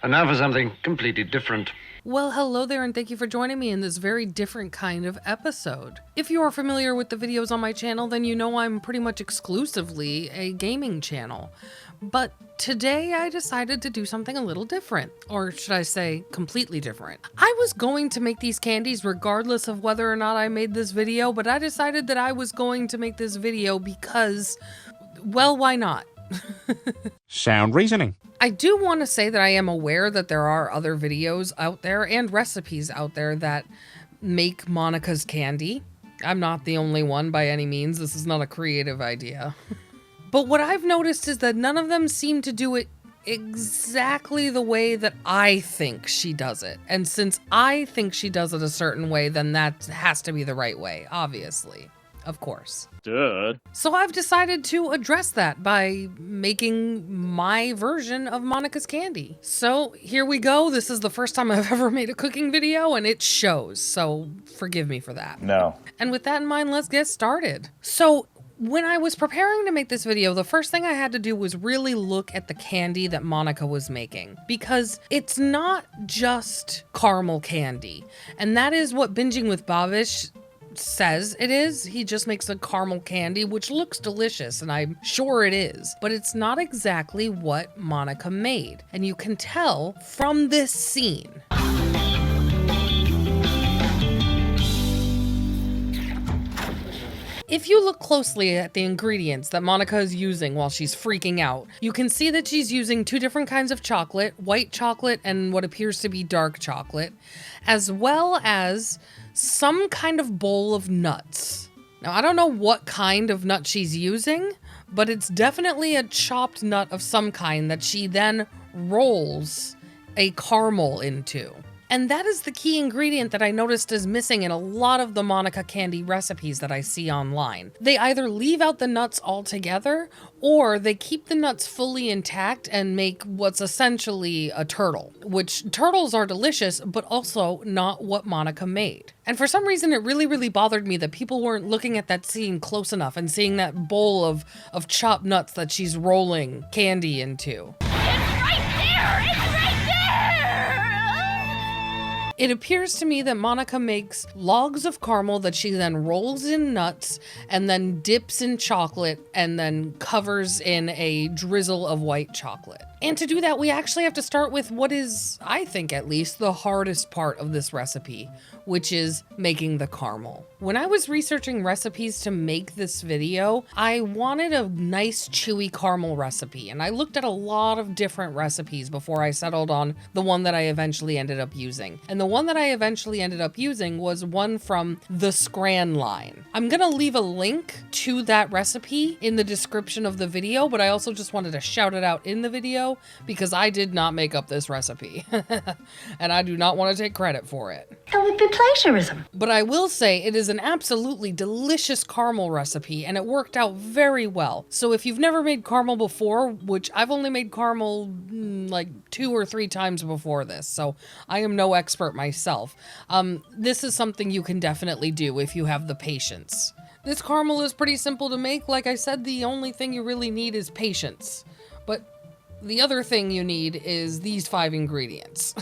And now for something completely different. Well, hello there, and thank you for joining me in this very different kind of episode. If you are familiar with the videos on my channel, then you know I'm pretty much exclusively a gaming channel. But today I decided to do something a little different, or should I say completely different. I was going to make these candies regardless of whether or not I made this video, but I decided that I was going to make this video because, well, why not? Sound reasoning. I do want to say that I am aware that there are other videos out there and recipes out there that make Monica's candy. I'm not the only one by any means. This is not a creative idea. But what I've noticed is that none of them seem to do it exactly the way that I think she does it. And since I think she does it a certain way, then that has to be the right way, obviously. Of course. Duh. So I've decided to address that by making my version of Monica's candy. So here we go. This is the first time I've ever made a cooking video and it shows. So forgive me for that. No. And with that in mind, let's get started. So when I was preparing to make this video, the first thing I had to do was really look at the candy that Monica was making, because it's not just caramel candy. And that is what Binging with Babish says it is. He just makes a caramel candy, which looks delicious, and I'm sure it is, but it's not exactly what Monica made. And you can tell from this scene. If you look closely at the ingredients that Monica is using while she's freaking out, you can see that she's using two different kinds of chocolate, white chocolate and what appears to be dark chocolate, as well as some kind of bowl of nuts. Now, I don't know what kind of nut she's using, but it's definitely a chopped nut of some kind that she then rolls a caramel into. And that is the key ingredient that I noticed is missing in a lot of the Monica candy recipes that I see online. They either leave out the nuts altogether, or they keep the nuts fully intact and make what's essentially a turtle, which turtles are delicious, but also not what Monica made. And for some reason, it really bothered me that people weren't looking at that scene close enough and seeing that bowl of chopped nuts that she's rolling candy into. It appears to me that Monica makes logs of caramel that she then rolls in nuts and then dips in chocolate and then covers in a drizzle of white chocolate. And to do that, we actually have to start with what is, I think at least, the hardest part of this recipe, which is making the caramel. When I was researching recipes to make this video, I wanted a nice chewy caramel recipe, and I looked at a lot of different recipes before I settled on the one that I eventually ended up using. And the one that I eventually ended up using was one from the Scran line. I'm gonna leave a link to that recipe in the description of the video, but I also just wanted to shout it out in the video because I did not make up this recipe. And I do not want to take credit for it. That would be plagiarism. But I will say it is an absolutely delicious caramel recipe, and it worked out very well. So if you've never made caramel before, which I've only made caramel like 2 or 3 times before this, so I am no expert myself, this is something you can definitely do if you have the patience. This caramel is pretty simple to make. Like I said, the only thing you really need is patience. But the other thing you need is these 5 ingredients.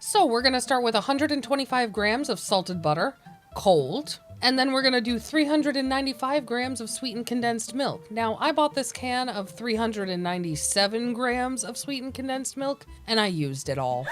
So we're gonna start with 125 grams of salted butter, cold, and then we're gonna do 395 grams of sweetened condensed milk. Now, I bought this can of 397 grams of sweetened condensed milk, and I used it all.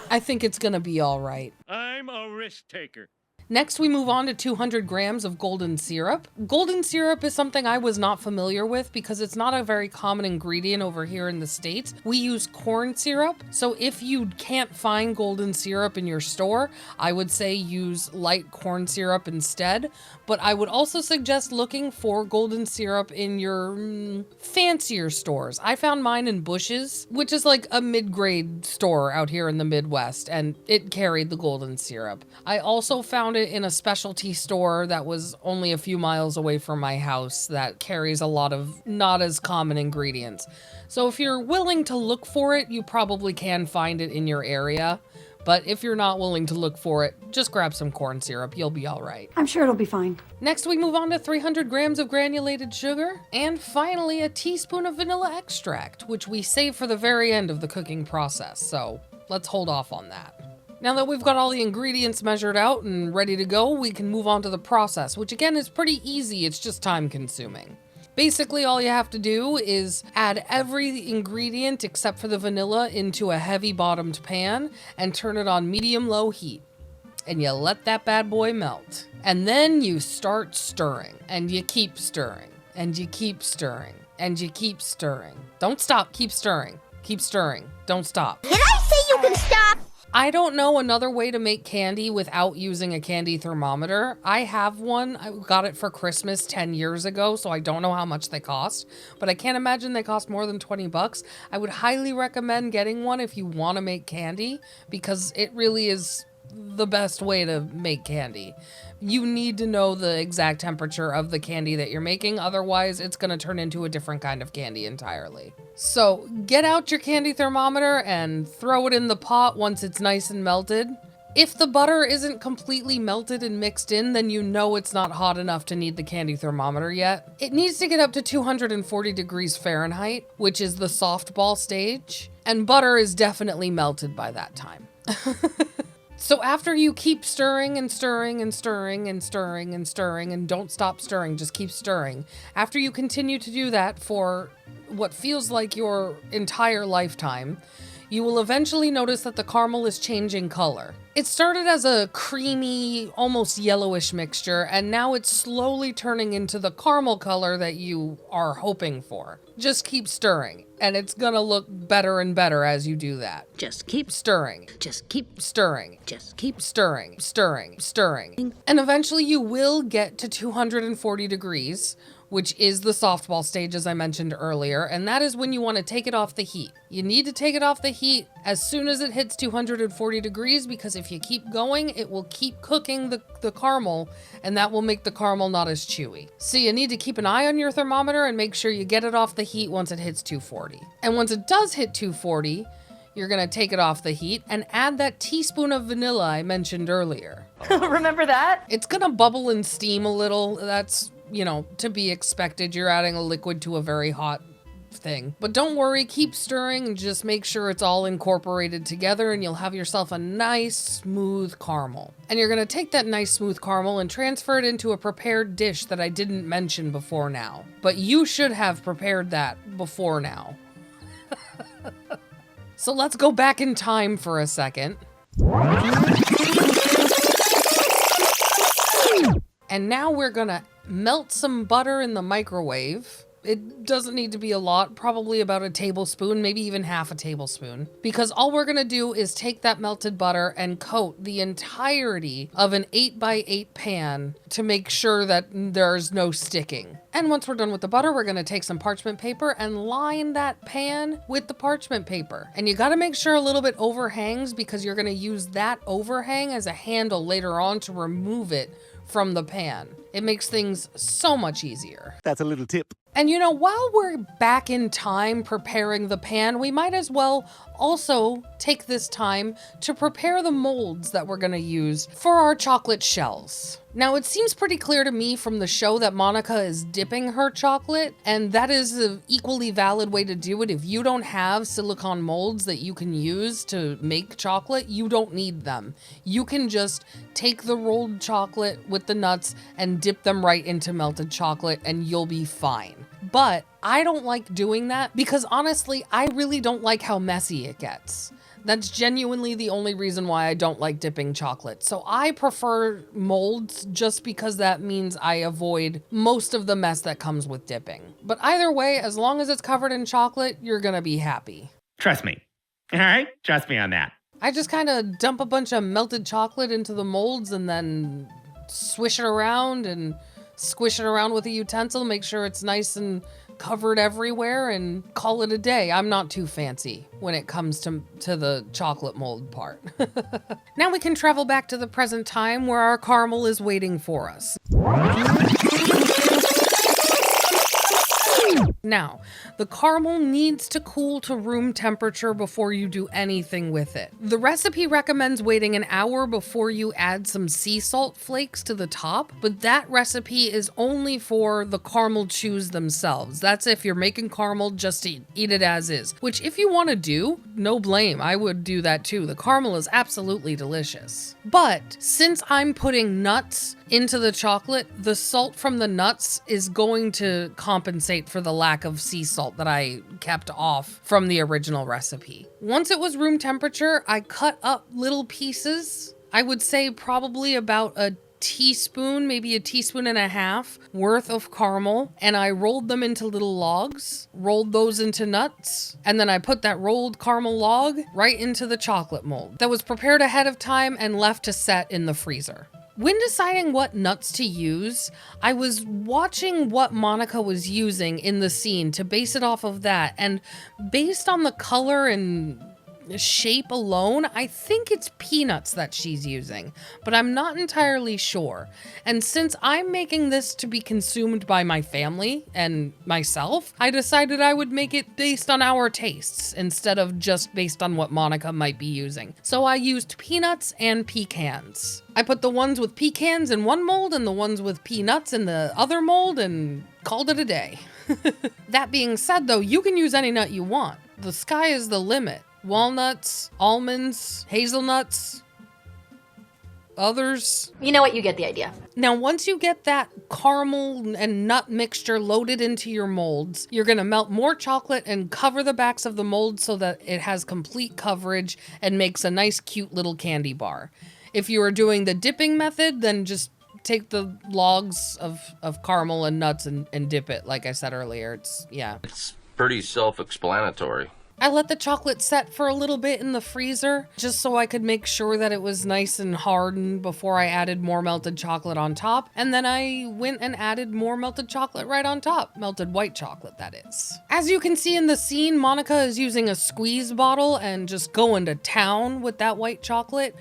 I think it's gonna be all right. I'm a risk taker. Next, we move on to 200 grams of golden syrup. Golden syrup is something I was not familiar with because it's not a very common ingredient over here in the States. We use corn syrup, so if you can't find golden syrup in your store, I would say use light corn syrup instead. But I would also suggest looking for golden syrup in your fancier stores. I found mine in Bush's, which is like a mid-grade store out here in the Midwest, and it carried the golden syrup. I also found it in a specialty store that was only a few miles away from my house that carries a lot of not as common ingredients. So if you're willing to look for it, you probably can find it in your area. But if you're not willing to look for it, just grab some corn syrup. You'll be all right. I'm sure it'll be fine. Next, we move on to 300 grams of granulated sugar, and finally a teaspoon of vanilla extract, which we save for the very end of the cooking process, so let's hold off on that. Now that we've got all the ingredients measured out and ready to go, we can move on to the process, which again is pretty easy, it's just time consuming. Basically, all you have to do is add every ingredient except for the vanilla into a heavy bottomed pan and turn it on medium-low heat. And you let that bad boy melt. And then you start stirring, and you keep stirring, and you keep stirring, and you keep stirring. Don't stop, keep stirring. Keep stirring, don't stop. Did I say you can stop? I don't know another way to make candy without using a candy thermometer. I have one. I got it for Christmas 10 years ago, so I don't know how much they cost, but I can't imagine they cost more than 20 bucks. I would highly recommend getting one if you want to make candy, because it really is the best way to make candy. You need to know the exact temperature of the candy that you're making, otherwise it's going to turn into a different kind of candy entirely. So get out your candy thermometer and throw it in the pot once it's nice and melted. If the butter isn't completely melted and mixed in, then you know it's not hot enough to need the candy thermometer yet. It needs to get up to 240 degrees Fahrenheit, which is the softball stage, and butter is definitely melted by that time. So after you keep stirring and stirring and stirring and stirring and stirring, and don't stop stirring, just keep stirring. After you continue to do that for what feels like your entire lifetime, you will eventually notice that the caramel is changing color. It started as a creamy, almost yellowish mixture, and now it's slowly turning into the caramel color that you are hoping for. Just keep stirring, and it's gonna look better and better as you do that. Just keep stirring. Just keep stirring. Just keep stirring, stirring, stirring. And eventually you will get to 240 degrees, which is the softball stage as I mentioned earlier, and that is when you want to take it off the heat. You need to take it off the heat as soon as it hits 240 degrees, because if you keep going, it will keep cooking the caramel, and that will make the caramel not as chewy. So you need to keep an eye on your thermometer and make sure you get it off the heat once it hits 240. And once it does hit 240, you're gonna take it off the heat and add that teaspoon of vanilla I mentioned earlier. Remember that? It's gonna bubble and steam a little, that's, you know, to be expected. You're adding a liquid to a very hot thing. But don't worry, keep stirring and just make sure it's all incorporated together, and you'll have yourself a nice smooth caramel. And you're gonna take that nice smooth caramel and transfer it into a prepared dish that I didn't mention before now. But you should have prepared that before now. So let's go back in time for a second. And now we're gonna melt some butter in the microwave. It doesn't need to be a lot, probably about a tablespoon, maybe even half a tablespoon, because all we're gonna do is take that melted butter and coat the entirety of an 8x8 pan to make sure that there's no sticking. And once we're done with the butter, we're gonna take some parchment paper and line that pan with the parchment paper. And you gotta make sure a little bit overhangs, because you're gonna use that overhang as a handle later on to remove it from the pan. It makes things so much easier. That's a little tip. And you know, while we're back in time preparing the pan, we might as well also take this time to prepare the molds that we're gonna use for our chocolate shells. Now, it seems pretty clear to me from the show that Monica is dipping her chocolate, and that is an equally valid way to do it. If you don't have silicone molds that you can use to make chocolate, you don't need them. You can just take the rolled chocolate with the nuts and dip them right into melted chocolate, and you'll be fine. But I don't like doing that because honestly, I really don't like how messy it gets. That's genuinely the only reason why I don't like dipping chocolate. So I prefer molds just because that means I avoid most of the mess that comes with dipping. But either way, as long as it's covered in chocolate, you're gonna be happy. Trust me. All right? Trust me on that. I just kind of dump a bunch of melted chocolate into the molds and then swish it around and squish it around with a utensil, make sure it's nice and covered everywhere, and call it a day. I'm not too fancy when it comes to the chocolate mold part. Now we can travel back to the present time where our caramel is waiting for us. Now, the caramel needs to cool to room temperature before you do anything with it. The recipe recommends waiting an hour before you add some sea salt flakes to the top, but that recipe is only for the caramel chews themselves. That's if you're making caramel, just eat it as is, which if you want to do, no blame. I would do that too. The caramel is absolutely delicious. But since I'm putting nuts into the chocolate, the salt from the nuts is going to compensate for the lack of sea salt that I kept off from the original recipe. Once it was room temperature, I cut up little pieces. I would say probably about a teaspoon, maybe a teaspoon and a half worth of caramel, and I rolled them into little logs, rolled those into nuts, and then I put that rolled caramel log right into the chocolate mold that was prepared ahead of time and left to set in the freezer. When deciding what nuts to use, I was watching what Monica was using in the scene to base it off of that, and based on the color and shape alone, I think it's peanuts that she's using, but I'm not entirely sure. And since I'm making this to be consumed by my family and myself, I decided I would make it based on our tastes instead of just based on what Monica might be using. So I used peanuts and pecans. I put the ones with pecans in one mold and the ones with peanuts in the other mold and called it a day. That being said though, you can use any nut you want. The sky is the limit. Walnuts, almonds, hazelnuts, others. You know what? You get the idea. Now, once you get that caramel and nut mixture loaded into your molds, you're going to melt more chocolate and cover the backs of the mold so that it has complete coverage and makes a nice, cute little candy bar. If you are doing the dipping method, then just take the logs of caramel and nuts and dip it, like I said earlier. It's pretty self-explanatory. I let the chocolate set for a little bit in the freezer just so I could make sure that it was nice and hardened before I added more melted chocolate on top. And then I went and added more melted chocolate right on top. Melted white chocolate, that is. As you can see in the scene, Monica is using a squeeze bottle and just going to town with that white chocolate.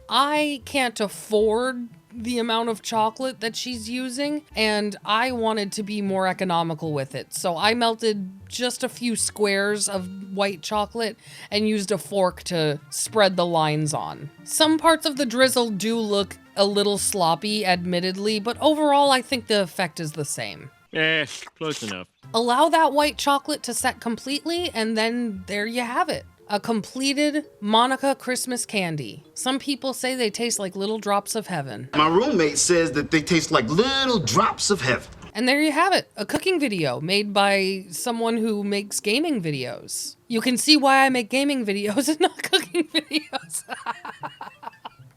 I can't afford the amount of chocolate that she's using, and I wanted to be more economical with it. So I melted just a few squares of white chocolate and used a fork to spread the lines on. Some parts of the drizzle do look a little sloppy, admittedly, but overall I think the effect is the same. Close enough. Allow that white chocolate to set completely, and then there you have it. A completed Monica Christmas candy. Some people say they taste like little drops of heaven. My roommate says that they taste like little drops of heaven. And there you have it, a cooking video made by someone who makes gaming videos. You can see why I make gaming videos and not cooking videos.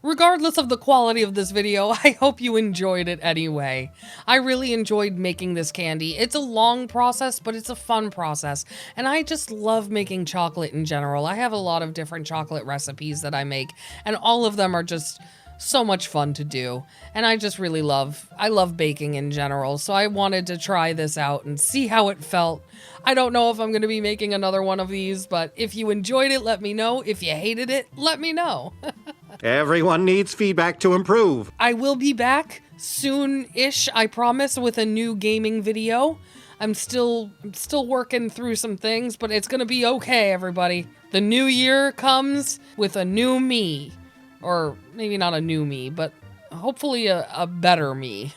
Regardless of the quality of this video, I hope you enjoyed it anyway. I really enjoyed making this candy. It's a long process, but it's a fun process. And I just love making chocolate in general. I have a lot of different chocolate recipes that I make, and all of them are just so much fun to do. And I just really I love baking in general. So I wanted to try this out and see how it felt. I don't know if I'm going to be making another one of these, but if you enjoyed it, let me know. If you hated it, let me know. Everyone needs feedback to improve. I will be back soon-ish, I promise, with a new gaming video. I'm still working through some things, but it's gonna be okay, everybody. The new year comes with a new me. Or maybe not a new me, but hopefully a better me.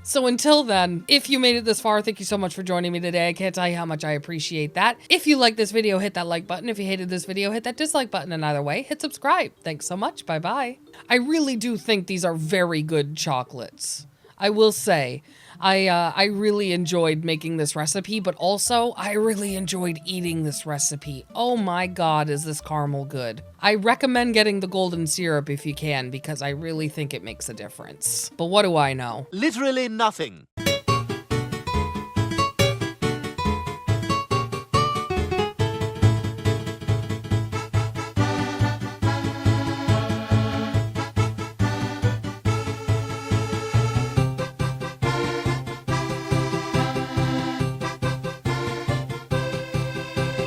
So until then, if you made it this far, thank you so much for joining me today. I can't tell you how much I appreciate that. If you like this video, hit that like button. If you hated this video, hit that dislike button. And either way, hit subscribe. Thanks so much. Bye-bye. I really do think these are very good chocolates. I will say, I really enjoyed making this recipe, but also I really enjoyed eating this recipe. Oh my God, is this caramel good. I recommend getting the golden syrup if you can, because I really think it makes a difference. But what do I know? Literally nothing.